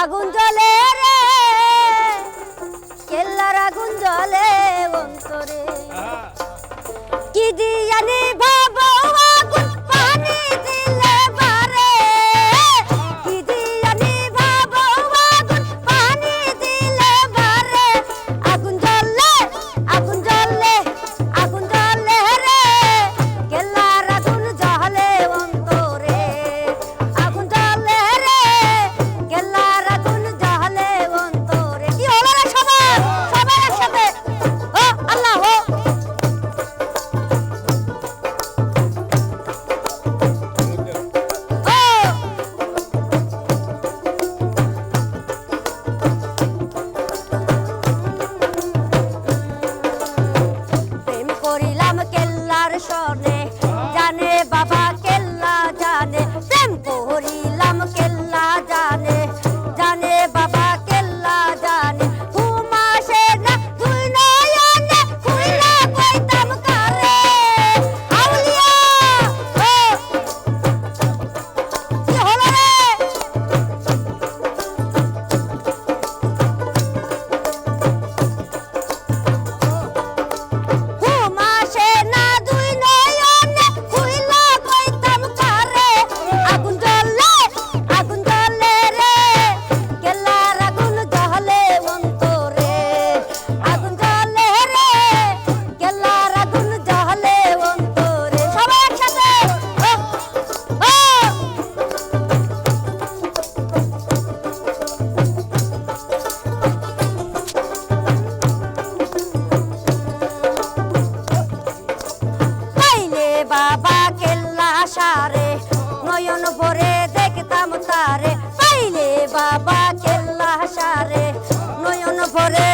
আগুন জ্বলে রে কেল্লার আগুন জ্বলে অন্তরে কি দিয়ানি বাবা আগুন পানি দিলে বারে কি দিয়ানি বাবা আগুন পানি দিলে বারে আগুন জ্বলে আগুন জ্বলে আগুন জ্বলে রে কেল্লার আগুন জ্বলে অন্তরে আগুন জ্বলে রে কেল্লার আগুন জ্বলে অন্তরে কি হলো রে সবাই সবাই একসাথে ও আল্লাহ ও প্রেম করিলাম কেল্লার সনে জানে বাবা কেল্লা জানে প্রেম করিলাম কেল্লা জানে জানে বাবা কেল্লা জানে ঘুম আসে না দুই নয়নে খুইলা কইতাম কারে আউলিয়া ও কি হলো রে ঘুম আসে না দুই নয়নে খুইলা কইতাম কারে আগুন জ্বলে রে কেল্লার আগুন জ্বলে অন্তরে আগুন জ্বলে রে কেল্লার আগুন জ্বলে অন্তরে সবাই একসাথে ও পাইলে বাবা কেল্লা সারে নয়ন ভরে দেখতাম তারে পাইলে বাবা কেল্লা সারে নয়ন ভরে